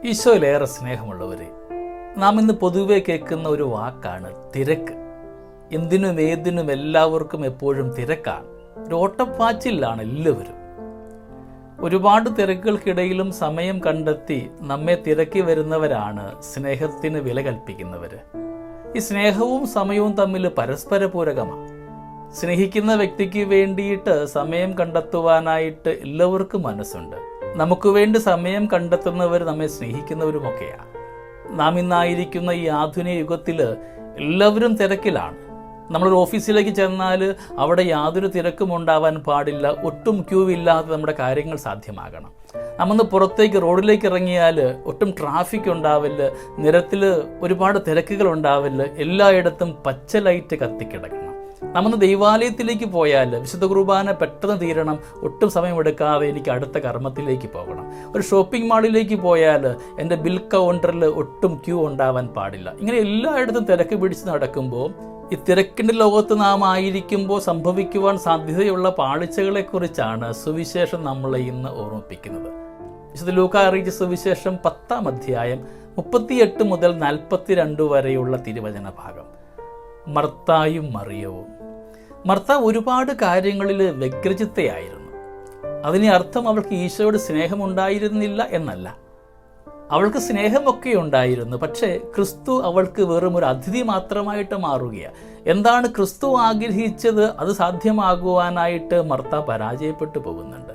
ഈശോയിലേറെ സ്നേഹമുള്ളവരെ, നാം ഇന്ന് പൊതുവെ കേൾക്കുന്ന ഒരു വാക്കാണ് തിരക്ക്. എന്തിനും ഏതിനും എല്ലാവർക്കും എപ്പോഴും തിരക്കാണ്. ഒരു ഓട്ടപ്പാച്ചിലാണ് എല്ലാവരും. ഒരുപാട് തിരക്കുകൾക്കിടയിലും സമയം കണ്ടെത്തി നമ്മെ തിരക്കി വരുന്നവരാണ് സ്നേഹത്തിന് വില കൽപ്പിക്കുന്നവർ. ഈ സ്നേഹവും സമയവും തമ്മിൽ പരസ്പര പൂരകമാണ്. സ്നേഹിക്കുന്ന വ്യക്തിക്ക് വേണ്ടിയിട്ട് സമയം കണ്ടെത്തുവാനായിട്ട് എല്ലാവർക്കും മനസ്സുണ്ട്. നമുക്ക് വേണ്ടി സമയം കണ്ടെത്തുന്നവർ നമ്മെ സ്നേഹിക്കുന്നവരുമൊക്കെയാണ്. നാം ഇന്നായിരിക്കുന്ന ഈ ആധുനിക യുഗത്തിൽ എല്ലാവരും തിരക്കിലാണ്. നമ്മളൊരു ഓഫീസിലേക്ക് ചെന്നാൽ അവിടെ യാതൊരു തിരക്കും ഉണ്ടാവാൻ പാടില്ല. ഒട്ടും ക്യൂ ഇല്ലാതെ നമ്മുടെ കാര്യങ്ങൾ സാധ്യമാകണം. നമ്മൊന്ന് പുറത്തേക്ക് റോഡിലേക്ക് ഇറങ്ങിയാൽ ഒട്ടും ട്രാഫിക് ഉണ്ടാവില്ല, നിരത്തിൽ ഒരുപാട് തിരക്കുകൾ ഉണ്ടാവില്ല, എല്ലായിടത്തും പച്ച ലൈറ്റ് കത്തിക്കിടക്കണം. നമ്മൊന്ന് ദൈവാലയത്തിലേക്ക് പോയാൽ വിശുദ്ധ കുർബാന പെട്ടെന്ന് തീരണം, ഒട്ടും സമയമെടുക്കാതെ എനിക്ക് അടുത്ത കർമ്മത്തിലേക്ക് പോകണം. ഒരു ഷോപ്പിംഗ് മാളിലേക്ക് പോയാൽ എൻ്റെ ബിൽ കൗണ്ടറിൽ ഒട്ടും ക്യൂ ഉണ്ടാവാൻ പാടില്ല. ഇങ്ങനെ എല്ലായിടത്തും തിരക്ക് പിടിച്ച് നടക്കുമ്പോൾ, ഈ തിരക്കിൻ്റെ ലോകത്ത് നാം ആയിരിക്കുമ്പോൾ സംഭവിക്കുവാൻ സാധ്യതയുള്ള പാളിച്ചകളെക്കുറിച്ചാണ് സുവിശേഷം നമ്മളെ ഇന്ന് ഓർമ്മിപ്പിക്കുന്നത്. വിശുദ്ധ ലൂക്കാ അറിയിച്ച സുവിശേഷം 10-ാം അധ്യായം 38 മുതൽ 42 വരെയുള്ള തിരുവചന ഭാഗം. മർത്തായും മറിയവും. മർത്ത ഒരുപാട് കാര്യങ്ങളിൽ വ്യഗ്രചിത്തയായിരുന്നു. അതിന് അർത്ഥം അവൾക്ക് ഈശോയോട് സ്നേഹമുണ്ടായിരുന്നില്ല എന്നല്ല. അവൾക്ക് സ്നേഹമൊക്കെ ഉണ്ടായിരുന്നു, പക്ഷേ ക്രിസ്തു അവൾക്ക് വെറും ഒരു അതിഥി മാത്രമായിട്ട് മാറുകയാണ്. എന്താണ് ക്രിസ്തു ആഗ്രഹിച്ചത് അത് സാധ്യമാകുവാനായിട്ട് മർത്ത പരാജയപ്പെട്ടു പോകുന്നുണ്ട്.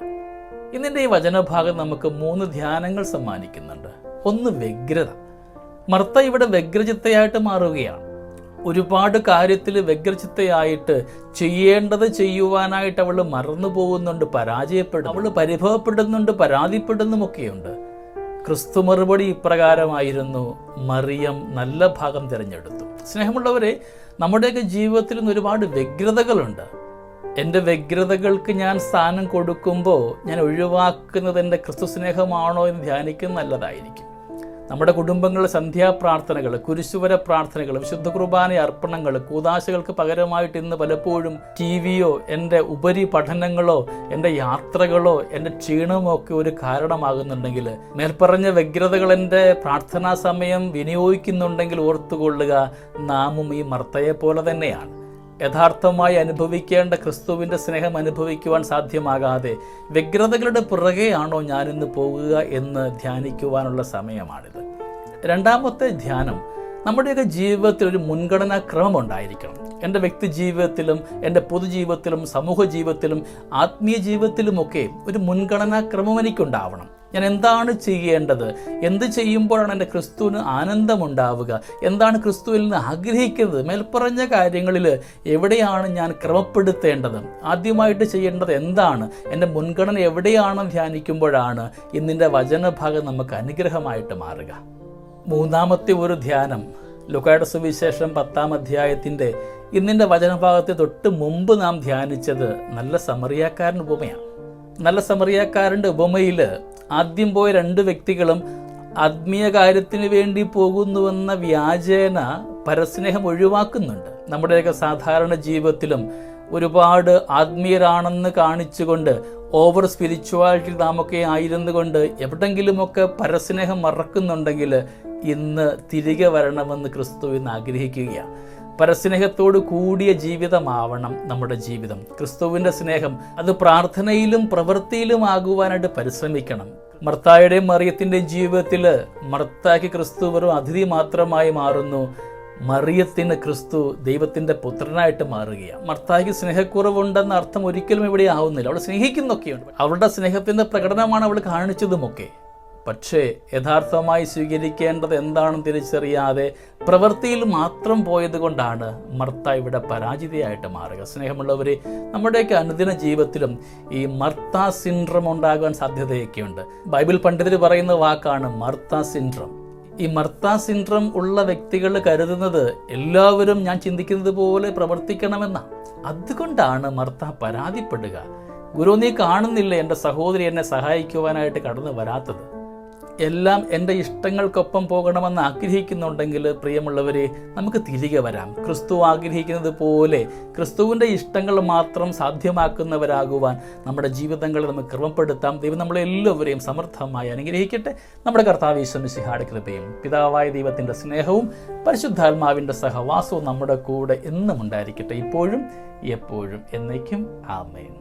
ഇന്നിൻ്റെ ഈ വചനഭാഗം നമുക്ക് 3 ധ്യാനങ്ങൾ സമ്മാനിക്കുന്നുണ്ട്. ഒന്ന്, വ്യഗ്രത. മർത്ത ഇവിടെ വ്യഗ്രചിത്തയായിട്ട് മാറുകയാണ്. ഒരുപാട് കാര്യത്തിൽ വ്യഗ്രചിത്തയായിട്ട് ചെയ്യേണ്ടത് ചെയ്യുവാനായിട്ട് അവൾ മറന്നു പോകുന്നുണ്ട്, പരാജയപ്പെടും, അവൾ പരിഭവപ്പെടുന്നുണ്ട്, പരാതിപ്പെടുന്നുമൊക്കെയുണ്ട്. ക്രിസ്തു മറുപടി ഇപ്രകാരമായിരുന്നു: മറിയം നല്ല ഭാഗം തിരഞ്ഞെടുത്തു. സ്നേഹമുള്ളവരെ, നമ്മുടെയൊക്കെ ജീവിതത്തിൽ നിന്ന് ഒരുപാട് വ്യഗ്രതകളുണ്ട്. എൻ്റെ വ്യഗ്രതകൾക്ക് ഞാൻ സ്ഥാനം കൊടുക്കുമ്പോൾ ഞാൻ ഒഴിവാക്കുന്നത് എൻ്റെ ക്രിസ്തു സ്നേഹമാണോ എന്ന് ധ്യാനിക്കുന്നത് നല്ലതായിരിക്കും. നമ്മുടെ കുടുംബങ്ങളിലെ സന്ധ്യാപ്രാർത്ഥനകൾ, കുരിശുവര പ്രാർത്ഥനകൾ, വിശുദ്ധ കുർബാന അർപ്പണങ്ങൾ, കൂദാശകൾക്ക് പകരമായിട്ട് ഇന്ന് പലപ്പോഴും ടിവിയോ എൻ്റെ ഉപരി പഠനങ്ങളോ എൻ്റെ യാത്രകളോ എൻ്റെ ക്ഷീണമോ ഒക്കെ ഒരു കാരണമാകുന്നുണ്ടെങ്കിൽ, മേൽപ്പറഞ്ഞ വ്യഗ്രതകൾ എൻ്റെ പ്രാർത്ഥനാ സമയം വിനിയോഗിക്കുന്നുണ്ടെങ്കിൽ ഓർത്തുകൊള്ളുക, നാമും ഈ മർത്തയെ പോലെ തന്നെയാണ്. യഥാർത്ഥമായി അനുഭവിക്കേണ്ട ക്രിസ്തുവിൻ്റെ സ്നേഹം അനുഭവിക്കുവാൻ സാധ്യമാകാതെ വ്യഗ്രതകളുടെ പുറകെയാണോ ഞാനിന്ന് പോകുക എന്ന് ധ്യാനിക്കുവാനുള്ള സമയമാണിത്. രണ്ടാമത്തെ ധ്യാനം, നമ്മുടെയൊക്കെ ജീവിതത്തിൽ ഒരു മുൻഗണനാ ക്രമം ഉണ്ടായിരിക്കണം. എൻ്റെ വ്യക്തി ജീവിതത്തിലും എൻ്റെ പൊതുജീവിതത്തിലും സമൂഹ ജീവിതത്തിലും ആത്മീയ ജീവിതത്തിലുമൊക്കെ ഒരു മുൻഗണനാ ക്രമം എനിക്കുണ്ടാവണം. ഞാൻ എന്താണ് ചെയ്യേണ്ടത്, എന്ത് ചെയ്യുമ്പോഴാണ് എൻ്റെ ക്രിസ്തുവിന് ആനന്ദമുണ്ടാവുക, എന്താണ് ക്രിസ്തുവിൽ നിന്ന് ആഗ്രഹിക്കുന്നത്, മേൽപ്പറഞ്ഞ കാര്യങ്ങളിൽ എവിടെയാണ് ഞാൻ ക്രമപ്പെടുത്തേണ്ടത്, ആദ്യമായിട്ട് ചെയ്യേണ്ടത് എന്താണ്, എൻ്റെ മുൻഗണന എവിടെയാണെന്ന് ധ്യാനിക്കുമ്പോഴാണ് ഇന്നിൻ്റെ വചനഭാഗം നമുക്ക് അനുഗ്രഹമായിട്ട് മാറുക. മൂന്നാമത്തെ ഒരു ധ്യാനം, ലൂക്കായുടെ സുവിശേഷം 10-ാം അധ്യായത്തിൻ്റെ ഇന്നിൻ്റെ വചനഭാഗത്തെ തൊട്ട് മുമ്പ് നാം ധ്യാനിച്ചത് നല്ല സമറിയാക്കാരൻ ഉപമയാണ്. നല്ല സമറിയാക്കാരൻ്റെ ഉപമയിൽ ആദ്യം പോയ 2 വ്യക്തികളും ആത്മീയ കാര്യത്തിന് വേണ്ടി പോകുന്നുവെന്ന വ്യാജേന പരസ്നേഹം ഒഴിവാക്കുന്നുണ്ട്. നമ്മുടെയൊക്കെ സാധാരണ ജീവിതത്തിലും ഒരുപാട് ആത്മീയരാണെന്ന് കാണിച്ചുകൊണ്ട് ഓവർ സ്പിരിച്വാലിറ്റി നാമൊക്കെ ആയിരുന്നു കൊണ്ട് എവിടെങ്കിലുമൊക്കെ പരസ്നേഹം മറക്കുന്നുണ്ടെങ്കിൽ ഇന്ന് തിരികെ വരണമെന്ന് ക്രിസ്തു ഇന്ന് ആഗ്രഹിക്കുകയാണ്. പരസ്നേഹത്തോട് കൂടിയ ജീവിതമാവണം നമ്മുടെ ജീവിതം. ക്രിസ്തുവിൻ്റെ സ്നേഹം അത് പ്രാർത്ഥനയിലും പ്രവൃത്തിയിലും ആകുവാനായിട്ട് പരിശ്രമിക്കണം. മർത്തായുടെയും മറിയത്തിൻ്റെയും ജീവിതത്തിൽ മർത്തായ്ക്ക് ക്രിസ്തു വെറും അതിഥി മാത്രമായി മാറുന്നു, മറിയത്തിന് ക്രിസ്തു ദൈവത്തിൻ്റെ പുത്രനായിട്ട് മാറുകയാണ്. മർത്തായ്ക്ക് സ്നേഹക്കുറവുണ്ടെന്ന അർത്ഥം ഒരിക്കലും ഇവിടെ ആവുന്നില്ല. അവൾ സ്നേഹിക്കുന്നൊക്കെയുണ്ട്, അവളുടെ സ്നേഹത്തിൻ്റെ പ്രകടനമാണ് അവൾ കാണിച്ചതുമൊക്കെ. പക്ഷേ യഥാർത്ഥമായി സ്വീകരിക്കേണ്ടത് എന്താണെന്ന് തിരിച്ചറിയാതെ പ്രവൃത്തിയിൽ മാത്രം പോയത് കൊണ്ടാണ് മർത്ത ഇവിടെ പരാജിതയായിട്ട് മാറുക. സ്നേഹമുള്ളവരെ, നമ്മുടെയൊക്കെ അനുദിന ജീവിതത്തിലും ഈ മർത്ത സിൻഡ്രം ഉണ്ടാകാൻ സാധ്യതയൊക്കെയുണ്ട്. ബൈബിൾ പണ്ഡിതർ പറയുന്ന വാക്കാണ് മർത്ത സിൻഡ്രം. ഈ മർത്ത സിൻഡ്രം ഉള്ള വ്യക്തികൾ കരുതുന്നത് എല്ലാവരും ഞാൻ ചിന്തിക്കുന്നത് പോലെ പ്രവർത്തിക്കണമെന്നാണ്. അതുകൊണ്ടാണ് മർത്ത പരാതിപ്പെടുക. ഗുരു, നീ കാണുന്നില്ല എൻ്റെ സഹോദരി എന്നെ സഹായിക്കുവാനായിട്ട് കടന്നു വരാത്തത്. എല്ലാം എൻ്റെ ഇഷ്ടങ്ങൾക്കൊപ്പം പോകണമെന്ന് ആഗ്രഹിക്കുന്നുണ്ടെങ്കിൽ പ്രിയമുള്ളവരെ, നമുക്ക് തിരികെ വരാം. ക്രിസ്തു ആഗ്രഹിക്കുന്നത് പോലെ ക്രിസ്തുവിൻ്റെ ഇഷ്ടങ്ങൾ മാത്രം സാധ്യമാക്കുന്നവരാകുവാൻ നമ്മുടെ ജീവിതങ്ങളെ നമുക്ക് ക്രമപ്പെടുത്താം. ദൈവം നമ്മളെല്ലാവരെയും സമൃദ്ധമായി അനുഗ്രഹിക്കട്ടെ. നമ്മുടെ കർത്താവ് യേശു മിശിഹായുടെ കൃപയും പിതാവായ ദൈവത്തിൻ്റെ സ്നേഹവും പരിശുദ്ധാത്മാവിൻ്റെ സഹവാസവും നമ്മുടെ കൂടെ എന്നും ഉണ്ടായിരിക്കട്ടെ, ഇപ്പോഴും എപ്പോഴും എന്നേക്കും. ആമേൻ.